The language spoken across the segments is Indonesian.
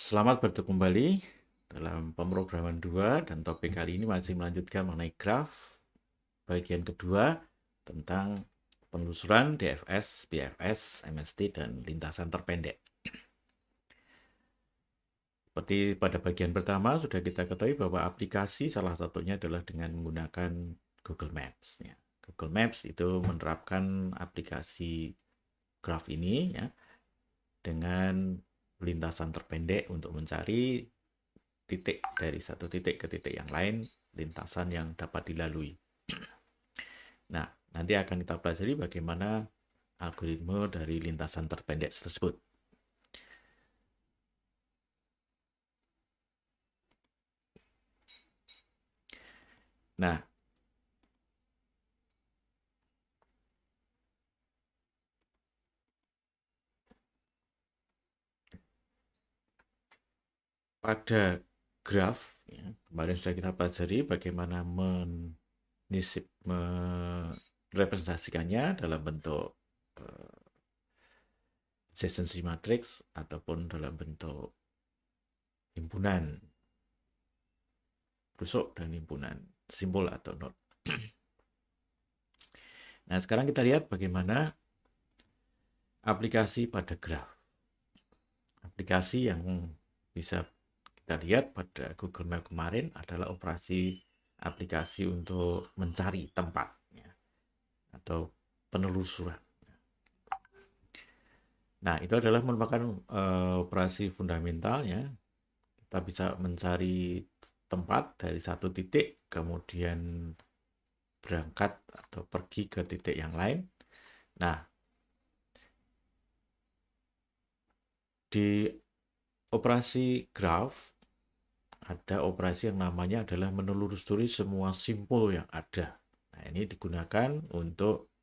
Selamat bertemu kembali dalam pemrograman 2 dan topik kali ini masih melanjutkan mengenai graf bagian kedua tentang penelusuran DFS, BFS, MST, dan lintasan terpendek. Seperti pada bagian pertama sudah kita ketahui bahwa aplikasi salah satunya adalah dengan menggunakan Google Maps. Ya. Google Maps itu menerapkan aplikasi graf ini ya, dengan lintasan terpendek untuk mencari titik dari satu titik ke titik yang lain, lintasan yang dapat dilalui. Nah, nanti akan kita pelajari bagaimana algoritma dari lintasan terpendek tersebut. Nah, pada graf, ya, kemarin sudah kita pelajari bagaimana merepresentasikannya dalam bentuk adjacency matrix ataupun dalam bentuk himpunan rusuk dan himpunan simbol atau node. Nah, sekarang kita lihat bagaimana aplikasi pada graf. Aplikasi yang bisa kita lihat pada Google Map kemarin adalah aplikasi untuk mencari tempat ya, atau penelusuran. Nah, itu adalah merupakan operasi fundamental ya. Kita bisa mencari tempat dari satu titik, kemudian berangkat atau pergi ke titik yang lain. Nah, di operasi graph ada operasi yang namanya adalah menelusuri semua simpul yang ada. Nah, ini digunakan untuk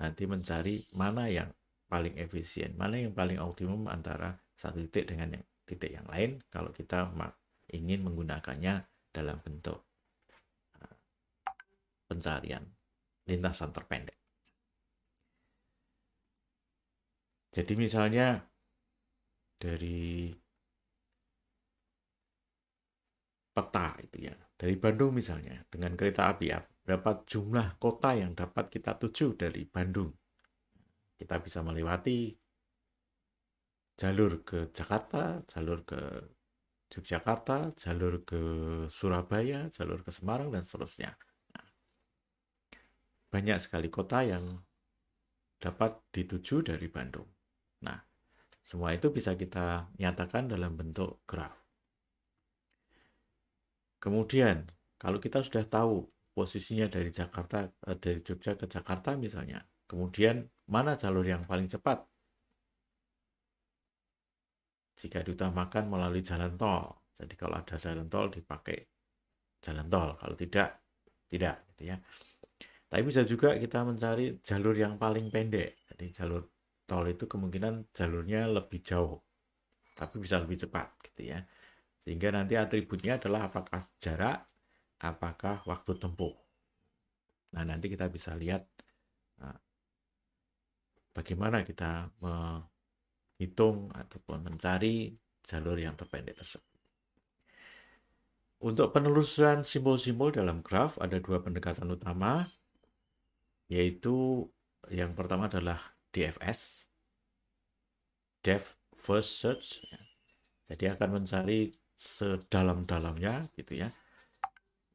nanti mencari mana yang paling efisien, mana yang paling optimum antara satu titik dengan titik yang lain kalau kita ingin menggunakannya dalam bentuk pencarian lintasan terpendek. Jadi misalnya dari peta itu ya, dari Bandung misalnya, dengan kereta api ya, berapa jumlah kota yang dapat kita tuju dari Bandung. Kita bisa melewati jalur ke Jakarta, jalur ke Yogyakarta, jalur ke Surabaya, jalur ke Semarang, dan seterusnya. Nah, banyak sekali kota yang dapat dituju dari Bandung. Nah, semua itu bisa kita nyatakan dalam bentuk graf. Kemudian, kalau kita sudah tahu posisinya dari Jakarta, dari Jogja ke Jakarta misalnya, kemudian mana jalur yang paling cepat? Jika diutamakan melalui jalan tol. Jadi kalau ada jalan tol dipakai jalan tol, kalau tidak, tidak gitu ya. Tapi bisa juga kita mencari jalur yang paling pendek. Jadi jalur tol itu kemungkinan jalurnya lebih jauh, tapi bisa lebih cepat gitu ya. Sehingga nanti atributnya adalah apakah jarak, apakah waktu tempuh. Nah, nanti kita bisa lihat bagaimana kita menghitung ataupun mencari jalur yang terpendek tersebut. Untuk penelusuran simbol-simbol dalam graf ada dua pendekatan utama, yaitu yang pertama adalah DFS, Depth First Search. Jadi akan mencari sedalam-dalamnya gitu ya,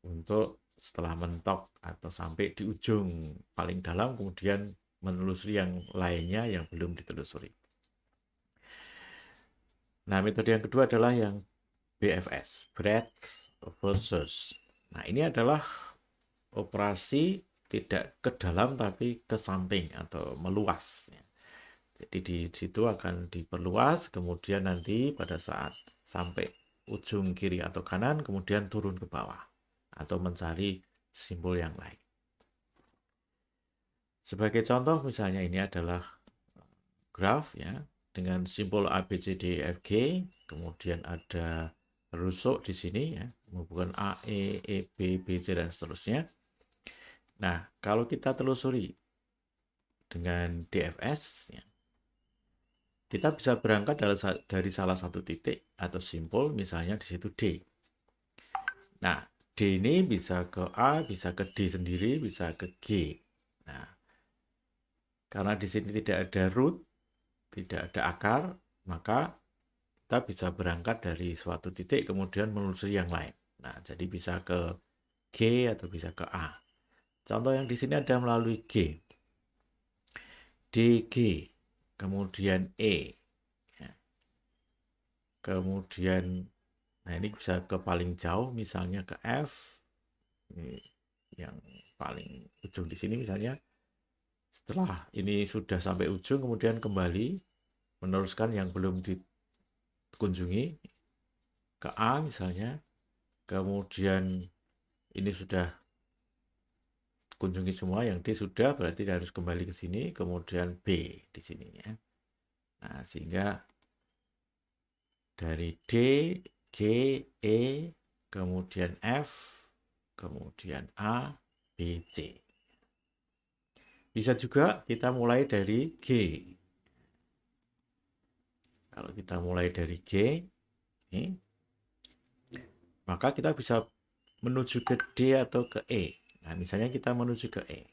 untuk setelah mentok atau sampai di ujung paling dalam kemudian menelusuri yang lainnya yang belum ditelusuri. Nah, metode yang kedua adalah yang BFS, Breadth First Search. Nah, ini adalah operasi tidak ke dalam tapi ke samping atau meluas. Jadi di situ akan diperluas, kemudian nanti pada saat sampai ujung kiri atau kanan, kemudian turun ke bawah atau mencari simbol yang lain. Sebagai contoh misalnya ini adalah graf ya dengan simbol A, B, C, D, E, F, G, kemudian ada rusuk di sini ya, bukan A, E, B, B, C dan seterusnya. Nah, kalau kita telusuri dengan DFS ya, Kita bisa berangkat dari salah satu titik atau simpul, misalnya di situ D. Nah, D ini bisa ke A, bisa ke D sendiri, bisa ke G. Nah, karena di sini tidak ada root, tidak ada akar, maka kita bisa berangkat dari suatu titik kemudian menelusuri yang lain. Nah, jadi bisa ke G atau bisa ke A. Contoh yang di sini ada melalui G. DG, kemudian E. Ya. Kemudian, nah ini bisa ke paling jauh, misalnya ke F. Ini yang paling ujung di sini misalnya. Setelah ini sudah sampai ujung, kemudian kembali meneruskan yang belum dikunjungi ke A misalnya. Kemudian ini sudah kunjungi semua, yang D sudah, berarti harus kembali ke sini, kemudian B di sini ya. Nah, sehingga dari D, G, E, kemudian F, kemudian A, B, C. Bisa juga kita mulai dari G. Kalau kita mulai dari G, ini, maka kita bisa menuju ke D atau ke E. Nah, misalnya kita menuju ke E.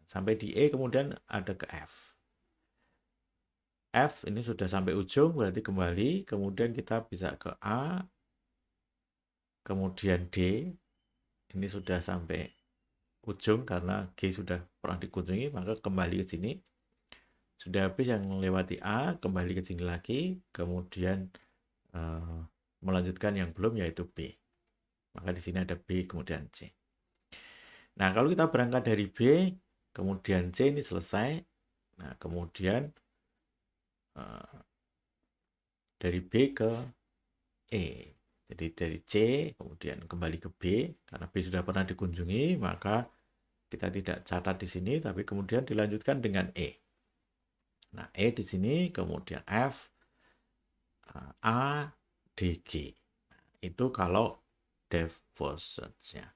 Sampai di E, kemudian ada ke F. F ini sudah sampai ujung, berarti kembali. Kemudian kita bisa ke A, kemudian D. Ini sudah sampai ujung karena G sudah pernah dikunjungi, maka kembali ke sini. Sudah habis yang melewati A, kembali ke sini lagi, kemudian melanjutkan yang belum, yaitu B. Maka di sini ada B, kemudian C. Nah, kalau kita berangkat dari B, kemudian C ini selesai. Nah, kemudian dari B ke E. Jadi dari C, kemudian kembali ke B, karena B sudah pernah dikunjungi, maka kita tidak catat di sini, tapi kemudian dilanjutkan dengan E. Nah, E di sini, kemudian F, A, D, G. Itu kalau depth first search ya.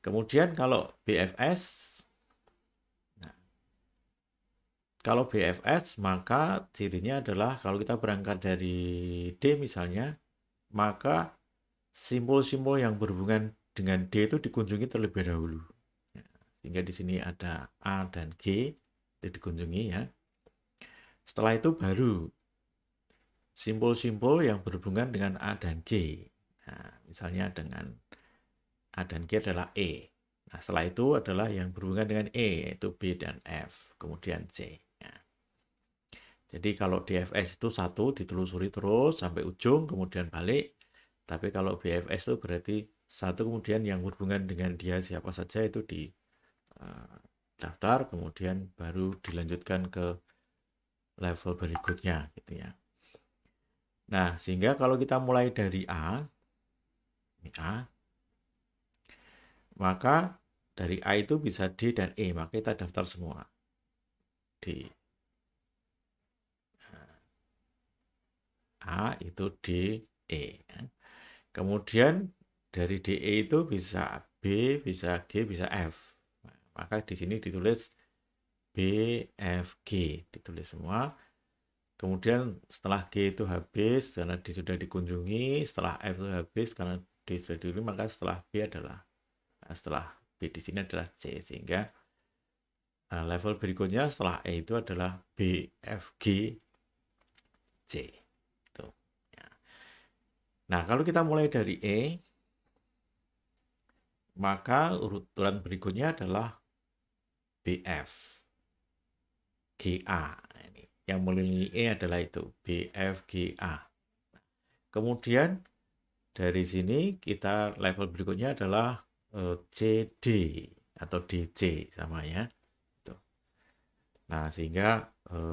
Kemudian kalau BFS, nah, kalau BFS maka cirinya adalah kalau kita berangkat dari D misalnya, maka simbol-simbol yang berhubungan dengan D itu dikunjungi terlebih dahulu. Ya, sehingga di sini ada A dan G itu dikunjungi ya. Setelah itu baru simbol-simbol yang berhubungan dengan A dan G. Nah, misalnya dengan A dan G adalah E. Nah, setelah itu adalah yang berhubungan dengan E, yaitu B dan F, kemudian C. Ya. Jadi kalau DFS itu satu ditelusuri terus sampai ujung, kemudian balik. Tapi kalau BFS itu berarti satu kemudian yang berhubungan dengan dia siapa saja itu di daftar, kemudian baru dilanjutkan ke level berikutnya gitu ya. Nah, sehingga kalau kita mulai dari A, ini A, maka dari A itu bisa D dan E, maka kita daftar semua. D. A itu D, E. Kemudian dari DE itu bisa B, bisa G, bisa F. Maka di sini ditulis B, F, G. Ditulis semua. Kemudian setelah G itu habis, karena D sudah dikunjungi. Setelah F itu habis, karena D sudah dikunjungi. Maka setelah B adalah, setelah B di sini adalah C. Sehingga level berikutnya setelah E itu adalah B, F, G, C. Itu. Ya. Nah, kalau kita mulai dari E, maka urutan berikutnya adalah BF, GA. Ini yang mengelilingi E adalah itu, BF, GA. Kemudian dari sini kita level berikutnya adalah CD atau DC sama ya. Nah, sehingga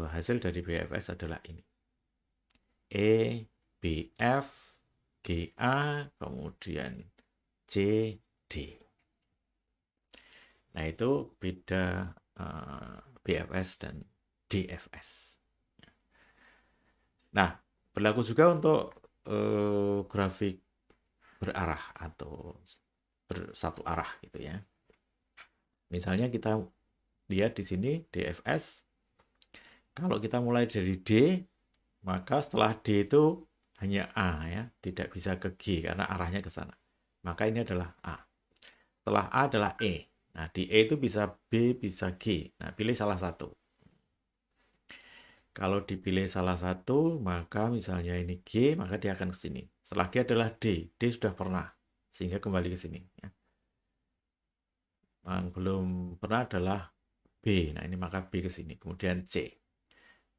hasil dari BFS adalah ini. E, BF, GA, kemudian CD. Nah, itu beda BFS dan DFS. Nah, berlaku juga untuk grafik berarah atau bersatu arah gitu ya. Misalnya kita lihat di sini DFS. Kalau kita mulai dari D, maka setelah D itu hanya A ya, tidak bisa ke G karena arahnya ke sana. Maka ini adalah A. Setelah A adalah E. Nah, di E itu bisa B, bisa G. Nah, pilih salah satu. Kalau dipilih salah satu, maka misalnya ini G, maka dia akan ke sini. Setelah G adalah D. D sudah pernah, sehingga kembali ke sini. Ya. Yang belum pernah adalah B. Nah, ini maka B ke sini. Kemudian C.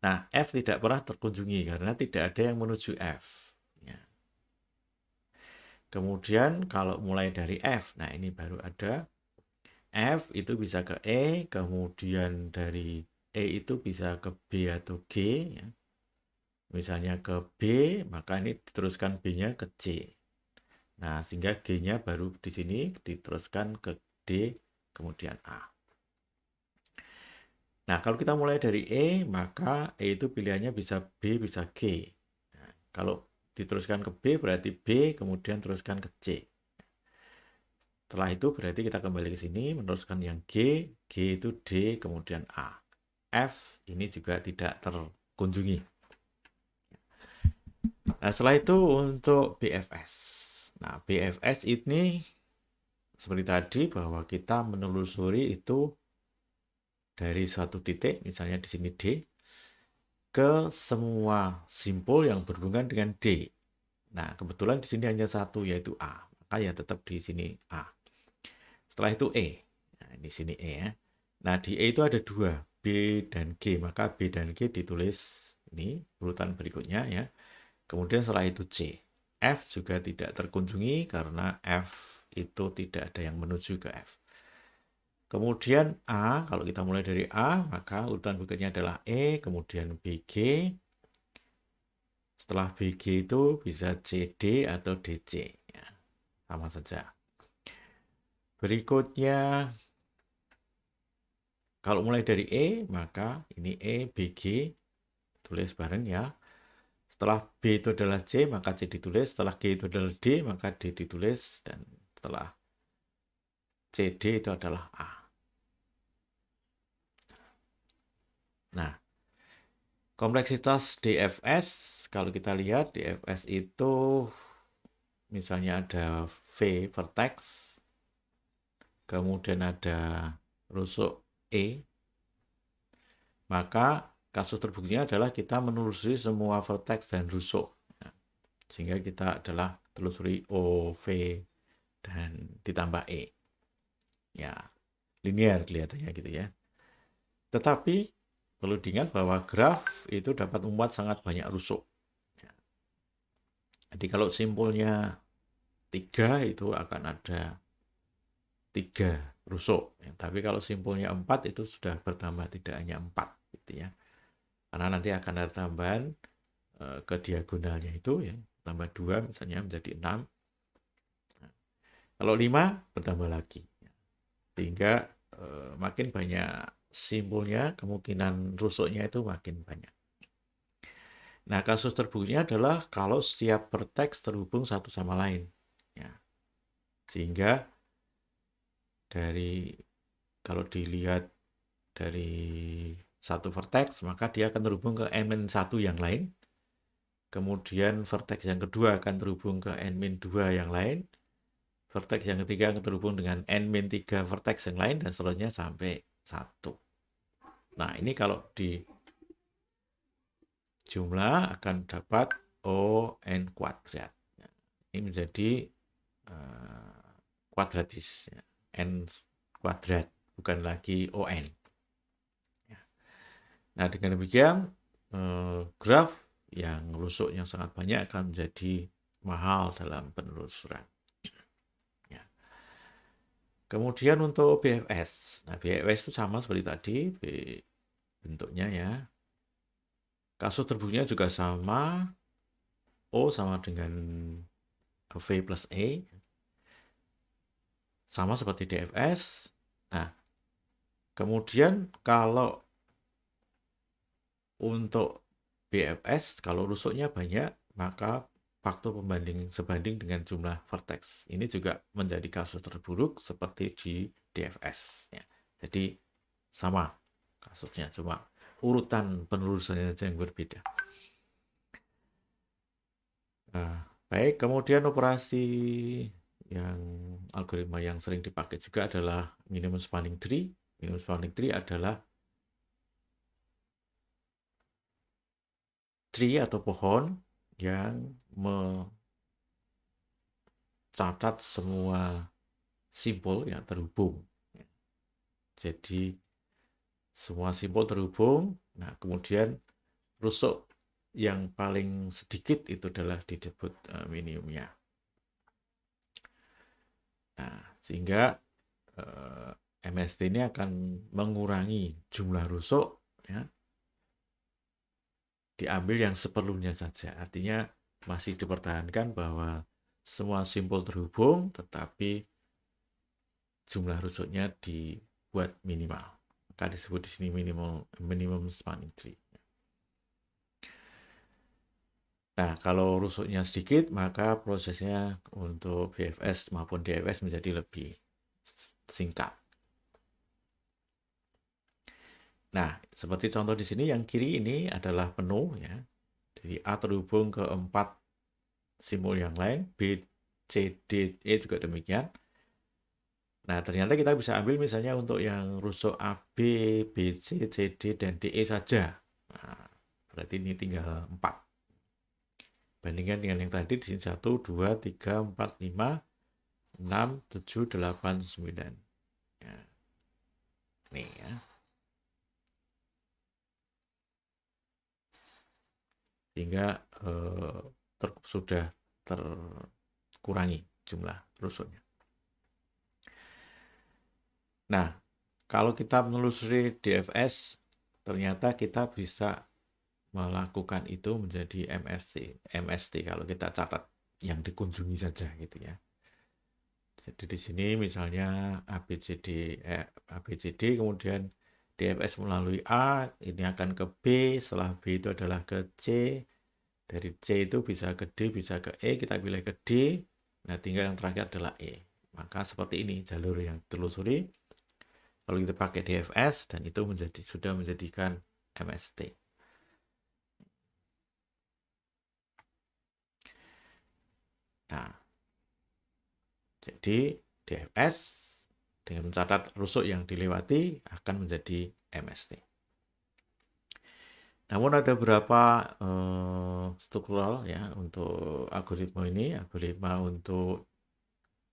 Nah, F tidak pernah terkunjungi karena tidak ada yang menuju F. Ya. Kemudian kalau mulai dari F, nah ini baru ada F itu bisa ke E, kemudian dari E itu bisa ke B atau G. Ya. Misalnya ke B, maka ini diteruskan B-nya ke C. Nah, sehingga G-nya baru di sini diteruskan ke D, kemudian A. Nah, kalau kita mulai dari E, maka E itu pilihannya bisa B, bisa G. Nah, kalau diteruskan ke B, berarti B, kemudian teruskan ke C. Setelah itu berarti kita kembali ke sini, meneruskan yang G, G itu D, kemudian A. F ini juga tidak terkunjungi. Nah, setelah itu untuk BFS. Nah, BFS ini seperti tadi bahwa kita menelusuri itu dari satu titik, misalnya di sini D, ke semua simpul yang berhubungan dengan D. Nah, kebetulan di sini hanya satu, yaitu A. Maka ya tetap di sini A. Setelah itu E. Nah, di sini E ya. Nah, di E itu ada dua, B dan G. Maka B dan G ditulis ini, urutan berikutnya ya. Kemudian setelah itu C. F juga tidak terkunjungi karena F itu tidak ada yang menuju ke F. Kemudian A, kalau kita mulai dari A, maka urutan berikutnya adalah E, kemudian BG. Setelah BG itu bisa CD atau DC. Ya, sama saja. Berikutnya, kalau mulai dari E, maka ini E, BG, tulis bareng ya. Setelah B itu adalah C, maka C ditulis. Setelah G itu adalah D, maka D ditulis. Dan setelah CD itu adalah A. Nah, kompleksitas DFS, kalau kita lihat DFS itu misalnya ada V vertex, kemudian ada rusuk E, maka kasus terbuktinya adalah kita menelusuri semua vertex dan rusuk. Sehingga kita adalah telusuri O, V, dan ditambah E. Ya, linear kelihatannya gitu ya. Tetapi perlu diingat bahwa graf itu dapat membuat sangat banyak rusuk. Jadi kalau simpulnya 3 itu akan ada 3 rusuk. Tapi kalau simpulnya 4 itu sudah bertambah tidak hanya 4 gitu ya. Karena nanti akan ada tambahan ke diagonalnya itu ya, tambah 2 misalnya menjadi 6. Nah, kalau 5 bertambah lagi. Sehingga makin banyak simpulnya, kemungkinan rusuknya itu makin banyak. Nah, kasus terbuktinya adalah kalau setiap vertex terhubung satu sama lain. Ya. Sehingga kalau dilihat dari satu vertex, maka dia akan terhubung ke N-1 yang lain. Kemudian vertex yang kedua akan terhubung ke N-2 yang lain. Vertex yang ketiga akan terhubung dengan N-3 vertex yang lain, dan seterusnya sampai 1. Nah, ini kalau di jumlah akan dapat ON kuadrat. Ini menjadi kuadratis. N kuadrat, bukan lagi ON. Nah, dengan demikian, graf yang rusuknya sangat banyak akan menjadi mahal dalam penelusuran. Ya. Kemudian untuk BFS. Nah, BFS itu sama seperti tadi, bentuknya ya. Kasus terbuktinya juga sama, O sama dengan V plus E. Sama seperti DFS. Nah, kemudian kalau untuk BFS, kalau rusuknya banyak, maka faktor pembanding sebanding dengan jumlah vertex. Ini juga menjadi kasus terburuk seperti di DFS. Ya. Jadi sama kasusnya, cuma urutan penelusurannya saja yang berbeda. Nah, baik, kemudian operasi yang algoritma yang sering dipakai juga adalah minimum spanning tree. Minimum spanning tree adalah tree atau pohon yang mencatat semua simpul yang terhubung. Jadi semua simpul terhubung. Nah, kemudian rusuk yang paling sedikit itu adalah disebut minimumnya. Nah, sehingga MST ini akan mengurangi jumlah rusuk ya, diambil yang seperlunya saja. Artinya masih dipertahankan bahwa semua simpul terhubung, tetapi jumlah rusuknya dibuat minimal. Maka disebut di sini minimum spanning tree. Nah, kalau rusuknya sedikit, maka prosesnya untuk BFS maupun DFS menjadi lebih singkat. Nah, seperti contoh di sini, yang kiri ini adalah penuh ya. Jadi A terhubung ke 4 simpul yang lain, B, C, D, E juga demikian. Nah, ternyata kita bisa ambil misalnya untuk yang rusuk A, B, B, C, C, D, dan D, E saja. Nah, berarti ini tinggal 4. Bandingkan dengan yang tadi di sini 1, 2, 3, 4, 5, 6, 7, 8, 9. Ya. Nih ya. Sehingga sudah terkurangi jumlah rusuknya. Nah, kalau kita menelusuri DFS, ternyata kita bisa melakukan itu menjadi MST kalau kita catat yang dikunjungi saja gitu ya. Jadi di sini misalnya ABCD kemudian DFS melalui A ini akan ke B, setelah B itu adalah ke C, dari C itu bisa ke D, bisa ke E, kita pilih ke D, nah tinggal yang terakhir adalah E. Maka seperti ini jalur yang ditelusuri kalau kita pakai DFS dan itu sudah menjadikan MST. Nah, jadi DFS dengan mencatat rusuk yang dilewati akan menjadi MST. Namun ada beberapa struktural ya untuk algoritma ini, algoritma untuk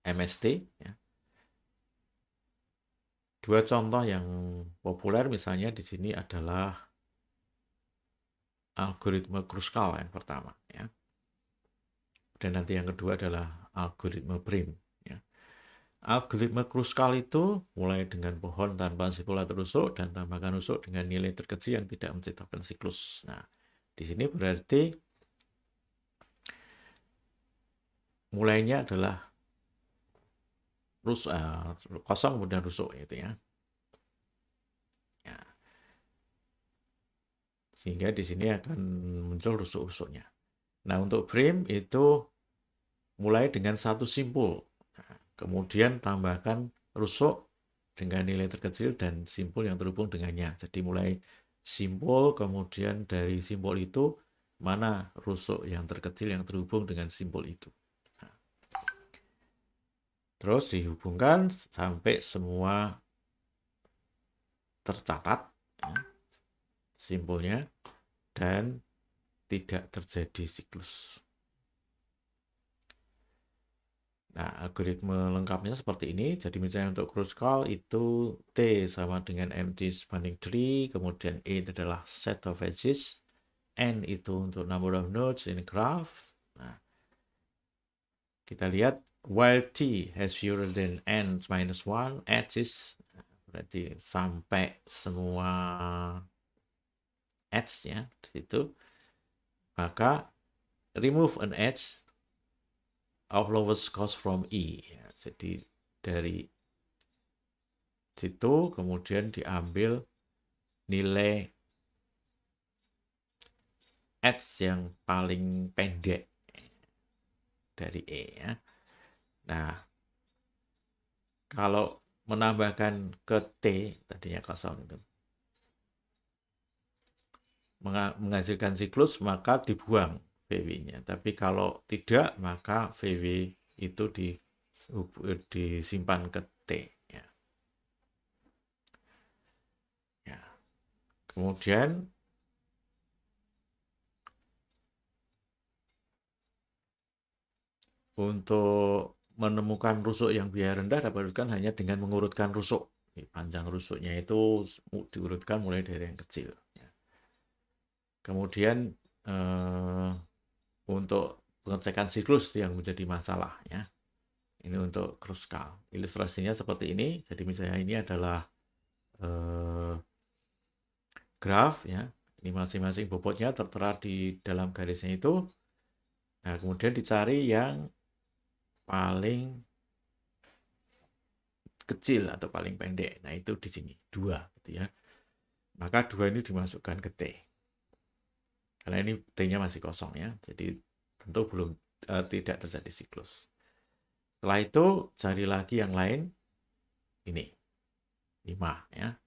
MST. Ya. Dua contoh yang populer misalnya di sini adalah algoritma Kruskal yang pertama. Ya. Dan nanti yang kedua adalah algoritma Prim. Ya. Algoritma Kruskal itu mulai dengan pohon tanpa simpul atau rusuk dan tambahkan rusuk dengan nilai terkecil yang tidak menciptakan siklus. Nah, di sini berarti mulainya adalah kosong kemudian rusuk gitu ya. Ya. Sehingga di sini akan muncul rusuk-rusuknya. Nah, untuk Prim itu mulai dengan satu simpul. Nah, kemudian tambahkan rusuk dengan nilai terkecil dan simpul yang terhubung dengannya. Jadi mulai simpul, kemudian dari simpul itu mana rusuk yang terkecil yang terhubung dengan simpul itu. Nah, terus dihubungkan sampai semua tercatat ya, simpulnya dan tidak terjadi siklus. Nah, algoritma lengkapnya seperti ini. Jadi misalnya untuk Kruskal itu T sama dengan empty spanning tree, kemudian E itu adalah set of edges, N itu untuk number of nodes in graph. Nah, kita lihat while T has fewer than N minus 1 edges, berarti sampai semua edge-nya itu, maka remove an edge of lowest cost from E. Jadi dari situ kemudian diambil nilai edge yang paling pendek dari E ya. Nah, kalau menambahkan ke T tadinya kosong itu menghasilkan siklus maka dibuang VW-nya. Tapi kalau tidak, maka VW itu disimpan ke T. Ya. Ya. Kemudian untuk menemukan rusuk yang biaya rendah dapat dilakukan hanya dengan mengurutkan rusuk. Panjang rusuknya itu diurutkan mulai dari yang kecil. Ya. Kemudian untuk pengecekan siklus yang menjadi masalah ya. Ini untuk Kruskal. Ilustrasinya seperti ini. Jadi misalnya ini adalah graf ya. Ini masing-masing bobotnya tertera di dalam garisnya itu. Nah, kemudian dicari yang paling kecil atau paling pendek. Nah, itu di sini 2 gitu ya. Maka 2 ini dimasukkan ke T. Karena ini T-nya masih kosong ya. Jadi tentu belum tidak terjadi siklus. Setelah itu cari lagi yang lain. Ini 5 ya.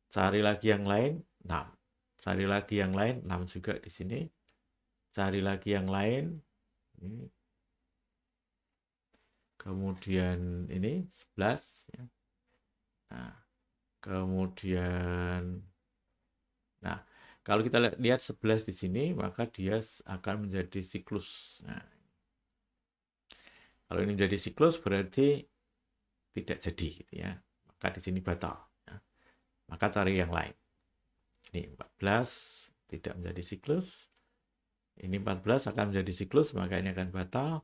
Cari lagi yang lain 6. Cari lagi yang lain 6 juga di sini. Cari lagi yang lain ini. Kemudian ini 11 ya. Nah, kemudian kalau kita lihat 11 di sini maka dia akan menjadi siklus. Nah, kalau ini menjadi siklus berarti tidak jadi gitu ya. Maka di sini batal ya. Maka cari yang lain. Ini 14 tidak menjadi siklus. Ini 14 akan menjadi siklus, maka ini akan batal.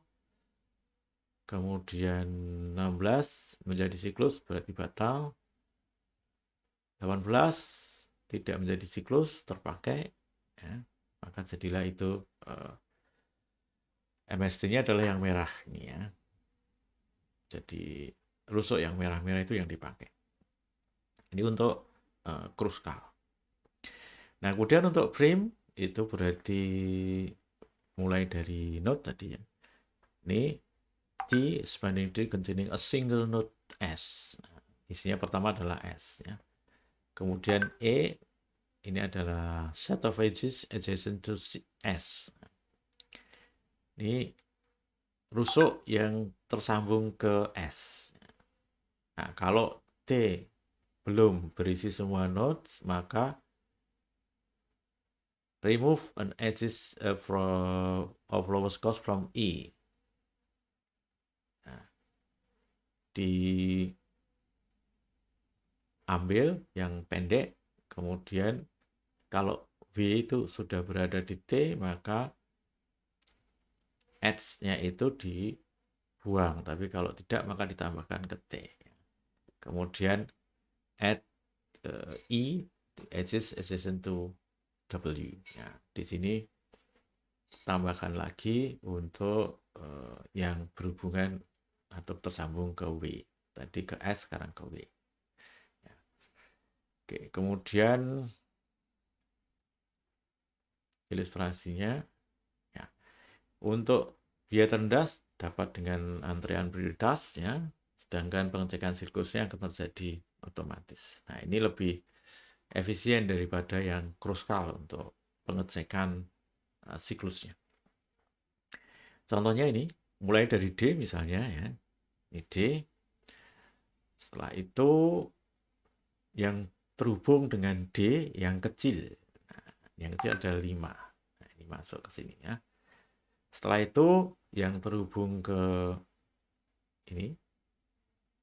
Kemudian 16 menjadi siklus, berarti batal. 18 tidak menjadi siklus, terpakai. Ya. Maka jadilah itu MST-nya adalah yang merah ini ya. Jadi rusuk yang merah-merah itu yang dipakai. Ini untuk Kruskal. Nah, kemudian untuk frame itu berarti mulai dari node tadi ya. Ini T spanning tree containing a single node S. Nah, isinya pertama adalah S ya. Kemudian E ini adalah set of edges adjacent to S. Ini rusuk yang tersambung ke S. Nah, kalau T belum berisi semua nodes, maka remove an edges of lowest cost from E. Nah, diambil yang pendek, kemudian kalau V itu sudah berada di T, maka edge-nya itu dibuang. Tapi kalau tidak, maka ditambahkan ke T. Kemudian add E, edges adjacent to W. Ya, di sini tambahkan lagi untuk yang berhubungan atau tersambung ke W. Tadi ke S, sekarang ke W. Ya. Oke, kemudian ilustrasinya. Ya. Untuk biaya terendah dapat dengan antrean prioritas ya, sedangkan pengecekan siklusnya akan terjadi otomatis. Nah, ini lebih efisien daripada yang Kruskal untuk pengecekan siklusnya. Contohnya ini, mulai dari D misalnya ya. Ini D. Setelah itu yang terhubung dengan D yang kecil. Nah, yang kecil ada 5. Nah, ini masuk ke sini ya. Setelah itu yang terhubung ke ini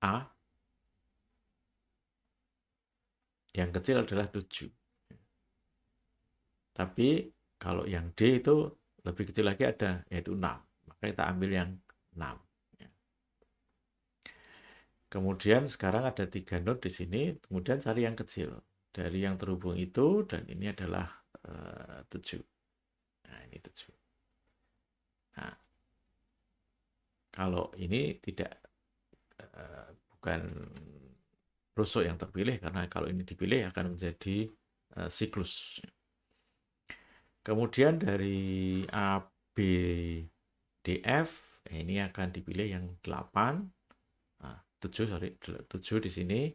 A, yang kecil adalah 7. Tapi kalau yang D itu lebih kecil lagi ada, yaitu 6. Maka kita ambil yang 6. Kemudian sekarang ada 3 node di sini, kemudian cari yang kecil. Dari yang terhubung itu, dan ini adalah 7. Nah, ini 7. Nah, kalau ini tidak, bukan rusuk yang terpilih, karena kalau ini dipilih akan menjadi siklus. Kemudian dari A, B, D, F, ini akan dipilih yang 8. 7 di sini.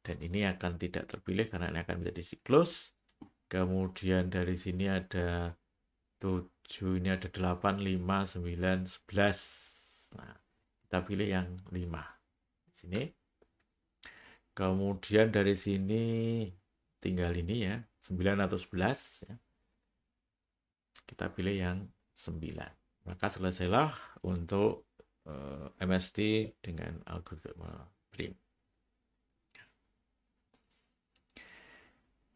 Dan ini akan tidak terpilih karena ini akan menjadi siklus. Kemudian dari sini ada 7, ini ada 8, 5, 9, 11. Nah, kita pilih yang 5. Di sini. Kemudian dari sini tinggal ini ya, 9 atau 11 ya. Kita pilih yang 9. Maka selesailah untuk MST dengan algoritma BRIM.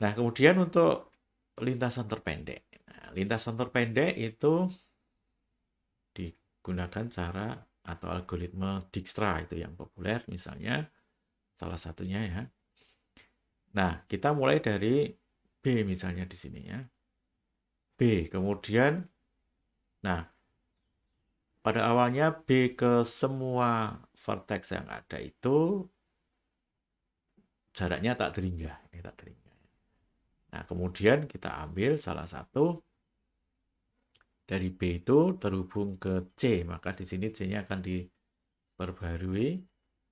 Nah, kemudian untuk lintasan terpendek. Nah, lintasan terpendek itu digunakan cara atau algoritma Dijkstra itu yang populer misalnya, salah satunya ya. Nah, kita mulai dari B misalnya di sini ya. B, kemudian, nah, pada awalnya B ke semua vertex yang ada itu jaraknya tak terhingga. Ini tak terhingga. Nah, kemudian kita ambil salah satu dari B itu terhubung ke C, maka di sini C-nya akan diperbarui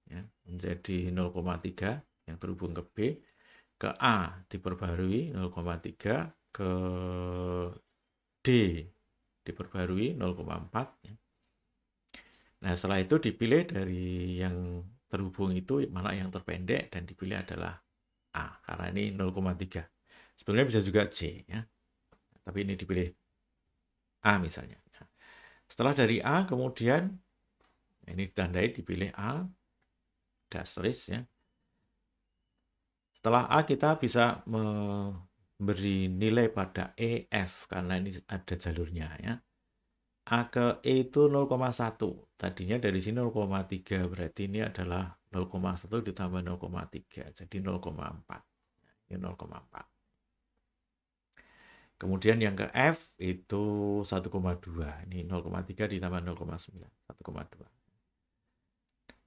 ya, menjadi 0,3 yang terhubung ke B, ke A diperbarui 0,3, ke D diperbarui 0,4 ya. Nah, setelah itu dipilih dari yang terhubung itu mana yang terpendek dan dipilih adalah A karena ini 0,3. Sebenarnya bisa juga C ya. Tapi ini dipilih A misalnya. Setelah dari A kemudian ini ditandai dipilih A dasris ya. Setelah A kita bisa memberi nilai pada E, F karena ini ada jalurnya ya. A ke E itu 0,1. Tadinya dari sini 0,3 berarti ini adalah 0,1 ditambah 0,3 jadi 0,4. Ini 0,4. Kemudian yang ke F itu 1,2. Ini 0,3 ditambah 0,9. 1,2.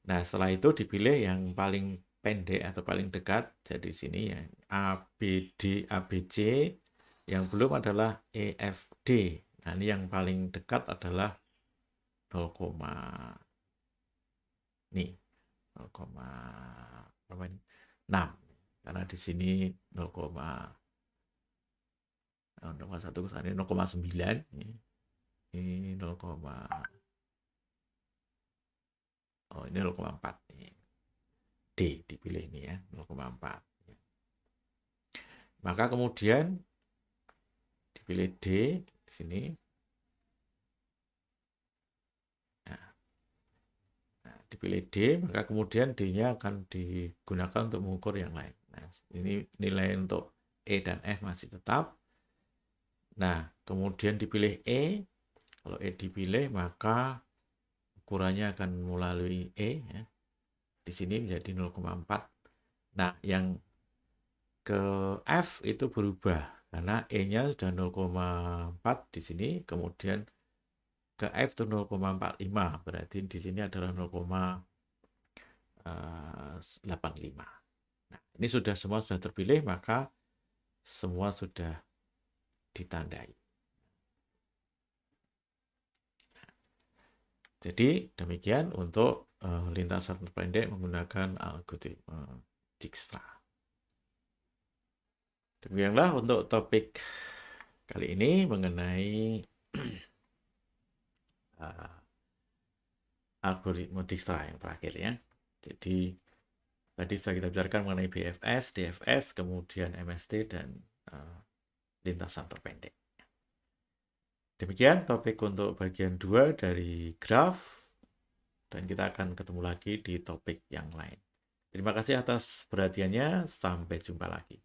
Nah, setelah itu dipilih yang paling pendek atau paling dekat. Jadi sini ya ABD, ABC. Yang belum adalah EFD. Nah, ini yang paling dekat adalah 0, nih 0,6 karena di sini 0,1 ke sana 0,9 ini 0, oh ini 0,4 D dipilih ini ya 0,4. Maka kemudian dipilih D di sini. Dipilih D, maka kemudian D-nya akan digunakan untuk mengukur yang lain. Nah, ini nilai untuk E dan F masih tetap. Nah, kemudian dipilih E. Kalau E dipilih, maka ukurannya akan melalui E. Ya. Di sini menjadi 0,4. Nah, yang ke F itu berubah. Karena E-nya sudah 0,4 di sini. Kemudian ke F itu 0,45. Berarti di sini adalah 0,85. Nah, ini semua sudah terpilih, maka semua sudah ditandai. Jadi demikian untuk lintasan terpendek menggunakan algoritma Dijkstra. Demikianlah untuk topik kali ini mengenai algoritma Dijkstra yang terakhir ya. Jadi tadi sudah kita bicarakan mengenai BFS, DFS, kemudian MST dan lintasan terpendek. Demikian topik untuk bagian 2 dari graf, dan kita akan ketemu lagi di topik yang lain. Terima kasih atas perhatiannya, sampai jumpa lagi.